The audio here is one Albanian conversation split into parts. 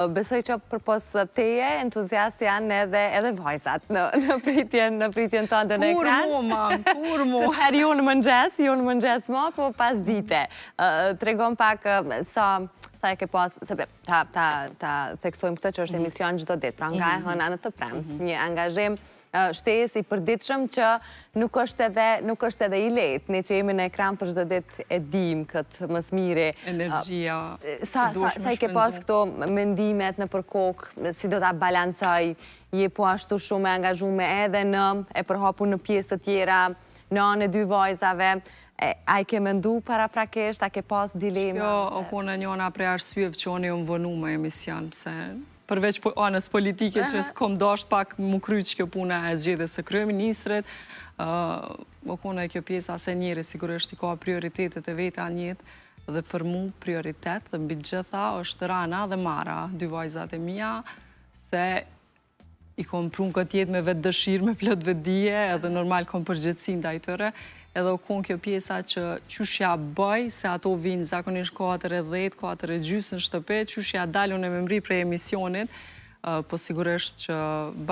Besoj që përpos teje, entuziast janë edhe vajzat në pritjen tënde në ekran. Kur mo? Herë ju në mëngjes mo, po pas dite. Tregon pak sa e ke pas, sepse ta theksojmë këtë që është emision çdo ditë, pra nga e hëna në të premtë, një angazhim shtesë i përditshëm që nuk është edhe i lehtë. Ne që jemi në ekran për çdo ditë e dim këtë më së miri. Energjia. Sa i ke pas këto mendimet në përkokë, si do ta balancoj, je po ashtu shumë e angazhume edhe në e përhapur në pjesë të tjera, në anë e dy vajzave. A i ke mendu paraprakisht, a ke pas dilema? Jo, o kone njona prej arsyeve që one ju më vënu me emision, pse përveç anës politike që s'kom dasht pak më kryq kjo puna e zgjedhjes së kryeministrit, o kone kjo pjesa se njeri sigurisht i ka prioritetet e veta njët, dhe për mu prioritet dhe mbi gjitha është Rana dhe Mara, dy vajzat e mia, se i kom prun këtë jetë me vetë dëshirë, me plot vetdije, edhe normal kom përgjithësi ndaj tyre, edhe o konë kjo pjesa që qyshja bëj, se ato vinë zakonisht 4:10, 4:30 në shtëpe, qyshja dalun e me mri prej emisionit, po sigurisht që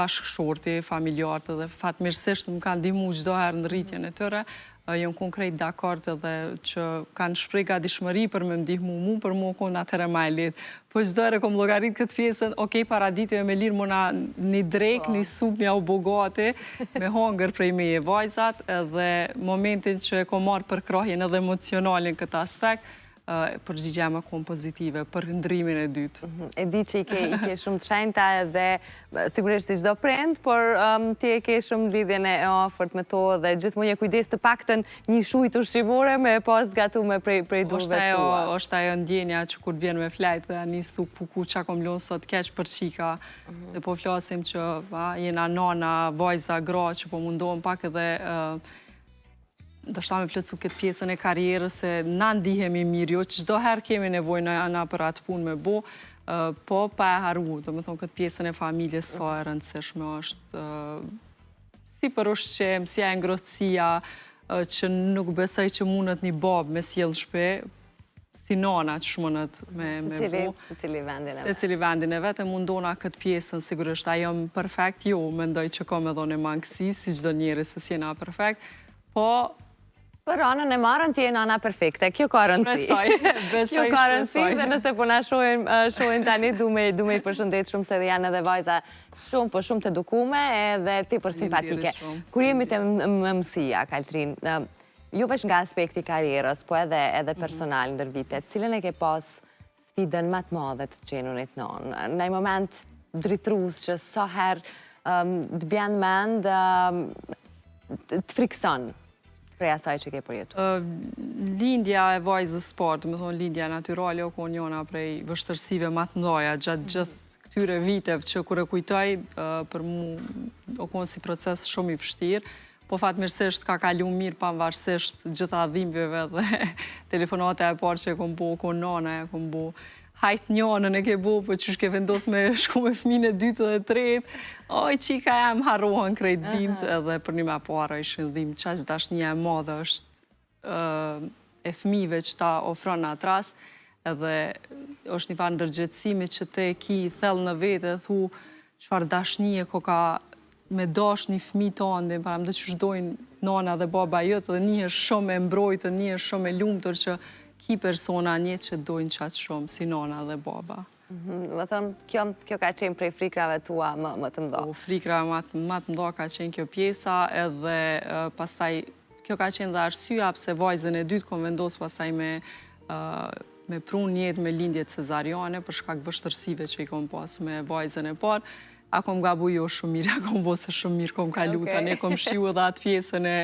bashkëshorti, familjarët edhe fatmirësisht më kanë ndihmu çdo herë në rritjen e tyre, jam konkret dakord edhe që kanë shprej gatishmëri për me ndihmu mu, për mu konë atëherë ma e letë. Po çdo herë kom llogarit këtë pjesën, okej, paraditje me lirë mona një drek, një sup mja u bogati, me hongër prej meje vajzat, edhe momentin që kom marrë për krahjen edhe emocionalin këtë aspekt, përgjigja më konë pozitive për ndrimin e dytë. E di që i ke shumë të shenjta edhe sigurisht si çdo prind, por ti e ke shumë lidhjen e afërt me to dhe gjithmonë je kujdes të paktën një shujt ushqimore me pas gatuar prej durve tua. Është ajo ndjenja që kur vjen me flajt dhe anis thuk puku qa kom lënë sot keq për qika, se po flasim që jena nana, vajza, gra, që po mundohem pak edhe do shta me plëcu këtë pjesën e karierës, se na ndihemi mirë, jo që çdo herë kemi nevojë na për atë punë me bo, po pa e haru, do me thonë këtë pjesën e familjes sa e rëndësishme është, si për ushqim, si e ngrohtësia, që nuk besoj që mundet një babë me sjell shpe, si nana që shmonët me bo. Se cili vendin e vetë. Se cili vendin e vetë, mundona këtë pjesën, sigurisht, a jam perfekt, jo, mendoj që kam edhe në mangësi, si çdo njeri se si jena perfekt, po për anën e Marën ti je nana perfekte, kjo ka rëndësi. Besoj, kjo ka rëndësi dhe nëse po na shohin tani, du me i përshëndet shumë se dhe janë edhe vajza shumë të edukume edhe ti për simpatike. Kur jemi të mëmësia, Kaltrin, jo veç nga aspekti karierës, po edhe personal ndër vitet, cilën e ke pas sfidën më të madhe të qenunit nonë? Në një moment dritrus që sa herë të bjen mend, të frikson prej asaj që ke përjetu? Lindja e vajzës parë, me thonë lindja natyrale, o konë njona prej vështërsive më të mdoja, gjatë gjithë këtyre viteve që kur e kujtoj, për mu o konë si proces shumë i vështirë, po fatmirësisht ka kalu mirë pavarësisht gjitha dhimbjeve dhe telefonate e parë që e kom bo, o konë nana e kom bo, hajt njonën e ke bo, po që shke vendos me shku me fëmijën e dytë dhe tretë, oj, qika jam harrohen krejt dhimbët, edhe për një me para ishin dhimbë, qaq dashnia e madhe është e fëmijëve që ta ofron në atë rast, edhe është një farë ndërgjetësimi që te ki thellë në vete, thu çfarë dashnie ko ka me dash një fëmijë të andin, para më dhe që shdojnë nana dhe baba jëtë, dhe një është shumë e mbrojtë, një është shumë e lumëtër që ki persona një që dojnë qatë shumë, si nana dhe baba. Më thëmë, kjo ka qenë prej frikrave tua më të mdo? Frikrave më të mdo ka qenë kjo pjesa, edhe pastaj, kjo ka qenë dhe arsyeja pse vajzën e dytë kom vendosë pastaj me prun jetë me lindjet cezariane, për shkak vështërsive që i kom pas me vajzën e parë, a kom gabu jo shumë mirë, a kom bose shumë mirë, kom kalu tani, kom shiu edhe atë pjesën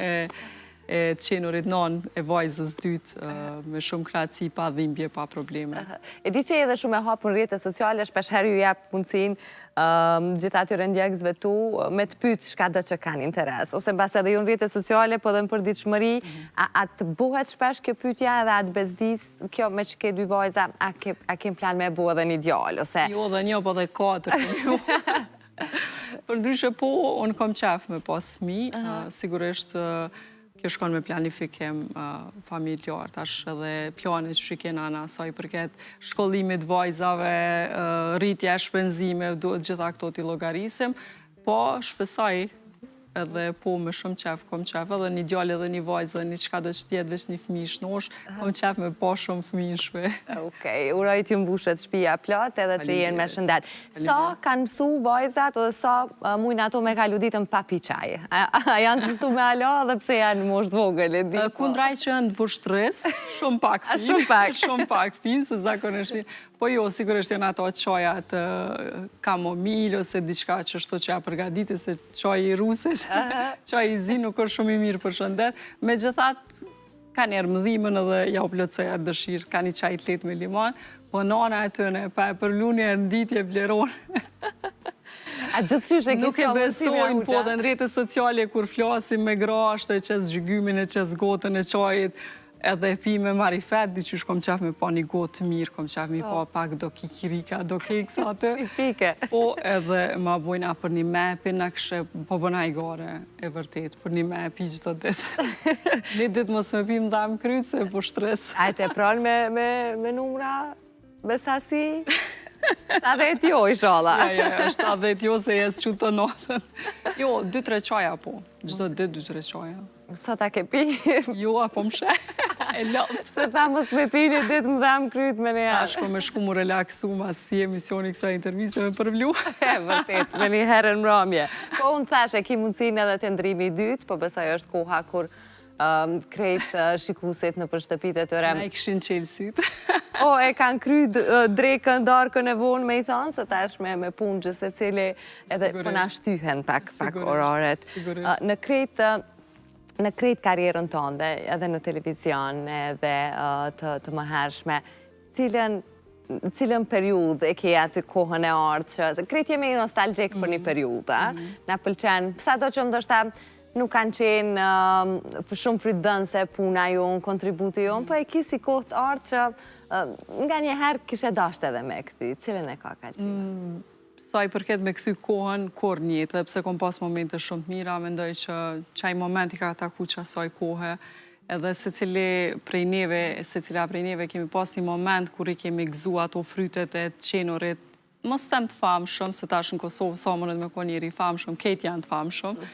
e qenurit non e vajzës dytë me shumë kratësi, pa dhimbje, pa probleme. E di që edhe shumë e hapur në rrjetet sociale, shpesh herë ju jap mundësinë gjithë atyre ndjekësve tu me të pyet çka do që kanë interes, ose mbas edhe ju në rrjetet sociale, po edhe në përditshmëri, a të bëhet shpesh kjo pyetja edhe atë bezdis, kjo me që ke dy vajza, a kem plan me bu edhe një djalë, ose... Jo dhe një, po dhe 4. Për ndryshe po, unë kom qef me pas fëmijë, sigurisht kjo shkon me planifikim familjar, tash edhe planet që kena na sa i përket shkollimit vajzave, rritja e shpenzimeve, duhet gjitha këto t'i llogarisim, po shpesoj edhe po me shumë qef, kom qef edhe një djallë edhe një vajzë dhe një qka do që tjetë veç një fëmijë shnosh, kom qef me po shumë fëmijë shpe. Okej, uroj t'ju mbushet shtëpia plot edhe të jenë me shëndet. Sa kanë mësu vajzat edhe sa mujnë ato me kalu ditën pa pi qaj? A janë të mësu me alo dhe pse janë moshtë vogël? Kundraj që janë të vështërës, shumë pak pinë. Shumë pak pinë, se zakonisht pinë. Po jo, sigurisht janë ato qajat kamomil ose diçka që shto që ja përgaditi, se qaj i rusit, qaj i zi nuk është shumë i mirë për shëndet. Me gjithat, ka njerë mëdhimën edhe ja u plotësoj atë dëshirë, ka një qaj të letë me limon, po nana e tëne, pa e për lunje e nditje bleronë. Nuk e besojnë, po dhe në rrjetet sociale kur flasim me grashtë, e qes zhgymin, e qes gotën e qajit, edhe pi me marifet, diqysh kom qef me pa një gotë mirë, kom qef me pa pak do kikirika, do keksa atë. Po edhe ma bojna për një mepin, na këshe po bëna i gare, e vërtet, për një mepi gjithë të ditë. Një ditë mos me pim dham krytë, se po shtres. A e te pranë me numra, me sasi? 70 jo, ishala. Ja, 70 jo, se jesë që të notën. Jo, 2-3 qaja po, gjithë të ditë 2-3 qaja. Sa ta ke pi? Jo, apo më shë, e lëtë. Se ta mos me pi një ditë më dhamë kryt me një herë. Shko me shku më relaksu, ma si emisioni kësa interviste me përvlu. Vërtet, me një herën mramje. Po unë thashe, ki mundësin edhe të ndrimi i dytë, po besoj është koha kur krejt shikusit në përshtëpit e tëre. Na i këshin qelësit. O, e kanë kry drekën, darkën e vonë me i thonë, se ta është me punë gjëse cili edhe përna shtyhen pak oraret. Në krejt karierën tënde, edhe në televizion, edhe të më hershme, cilën periud e ke aty kohën e artë, që krejt jemi nostalgjik për një periud, na pëlqen, pësa do që ndoshta nuk kanë qenë shumë fritdhënëse puna jonë, kontributi jonë, po e kisi kohë të artë që nga një herë kishe dasht edhe me këty, cilën e ka kalqina? Sa i përket me këthy kohën, kur njëtë, dhe pse kom pas momente shumë të mira, mendoj që qaj moment i ka ataku që asaj kohë, edhe se cila prej neve kemi pas një moment kur i kemi gëzu ato frytet e qenurit, mos tem të famshëm, se tash në Kosovë sa mënët me ko njeri famshëm, ketë janë të famshëm,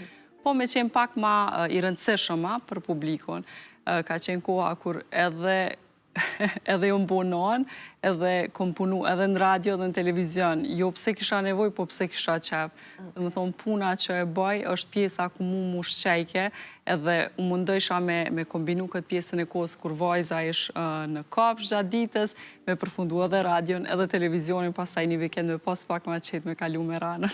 po me qenë pak ma i rëndësishëm për publikun, ka qenë koha kur edhe jo më bonon, edhe kom punu edhe në radio dhe në televizion. Jo pse kisha nevoj, po pse kisha qef. Dhe më thonë, puna që e bëj është pjesa ku mu shqejke, edhe u mundojsha me kombinu këtë pjesën e kohës kur vajza ish në kapsh gjatë ditës, me përfundu edhe radion, edhe televizionin, pasaj një vikend me pas pak ma qetë me kalu me ranën.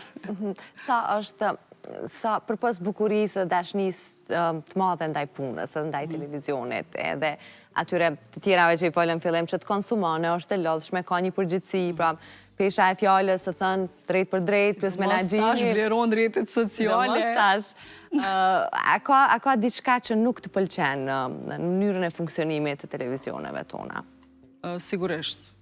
Sa përpos bukurisë dhe dashnisë të madhe ndaj punës dhe ndaj televizionit edhe atyre të tjerave që i folën fillim që të konsumane është e lodhshme, ka një përgjithësi, pra pesha e fjallës të thënë drejt për drejt, plus menagjimi. Mos tash vleron drejtet sociale. Mos tash. A ka diçka që nuk të pëlqen në mënyrën e funksionimit të televizioneve tona? Sigurisht.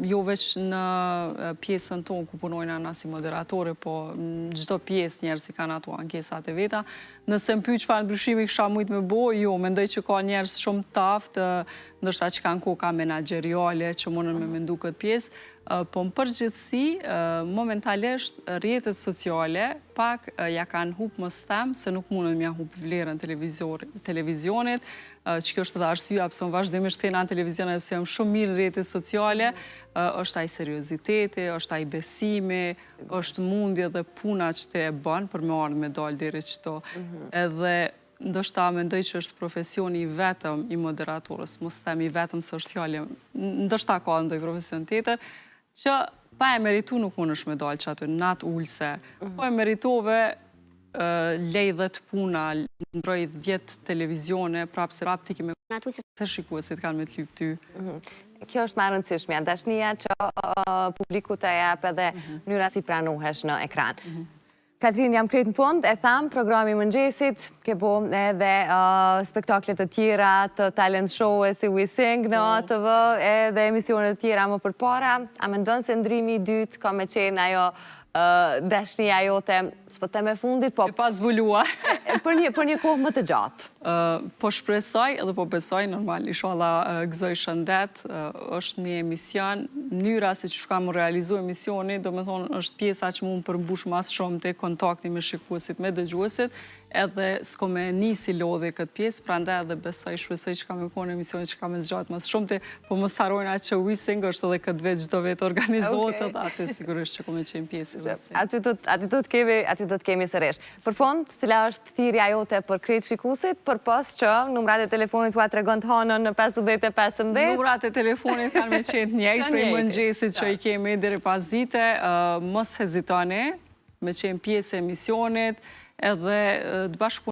Jo veç në pjesën tonë ku punojna na si moderatore, po në gjithdo pjesë njerës i kanë ato ankesat e veta. Nëse më pyq çfarë ndryshimi kisha mujt me bo, jo, mendoj që ka njerës shumë taftë, ndoshta që kanë koka menagjeriale që mundën me mendu këtë pjesë, po më përgjithsi, momentalisht rrjetet sociale pak ja kanë hup më them se nuk mundën me ja hup vlerën televizionit, që kjo është edhe arsyeja pse unë vazhdimisht kthena në televizion edhe pse jam shumë mirë në rrjetet sociale, është ai serioziteti, është ai besimi, është mundja dhe puna që te e bën për me ardhur me dal deri çto. Edhe ndoshta mendoj që është profesioni vetëm i moderatorës, mos them i vetëm se është fjalë, ndoshta ka ndonjë profesion tjetër që pa e meritu nuk mundesh me dalë që aty natë ulse, po e meritove lejdet puna, ndroj 10 televizione, prapë se prapë ti kime të shikuesit kanë me të lyp ty. Kjo është më e rëndësishme, dashnia që publiku të jep edhe mënyra si pranohesh në ekran. Katrin, jam krejt në fund, e tham, programi Mëngjesit, ke bo edhe spektaklet të tjera, të talent show si We Sing në ATV, edhe emisionet të tjera më përpara. A mendon se ndrimi i dytë ka me qenë ajo dashnia jote, s'po të me fundit, po E pa zbuluar. për një kohë më të gjatë? Po shpresoj edhe po besoj, normal, inshallah gëzoj shëndet, është një emision, mënyra si që kam realizu emisioni, do me thonë është pjesa që mund përmbush mas shumë të kontakti me shikuesit, me dëgjuesit, edhe s'ko me nisi lodhe këtë pjesë, pra nda edhe besoj, shpresoj që kam e kone emisioni që kam e zgjatë mas shumë të, po më starojnë atë që Wising është edhe këtë vetë gjdo vetë organizohet, edhe aty sigurisht që kom e qenë pjesë. Aty do të kemi sërish. Për fond, cila është thirrja jote për krejt shikuesit, për pas që numrat e telefonit tua tregon të hanën në 50-15? Numrat e telefonit kanë me qenë njëjtë prej mëngjesit që i kemi deri pas dite, mos hezitoni me qenë pjesë e emisionit, edhe të bashkëpunojmë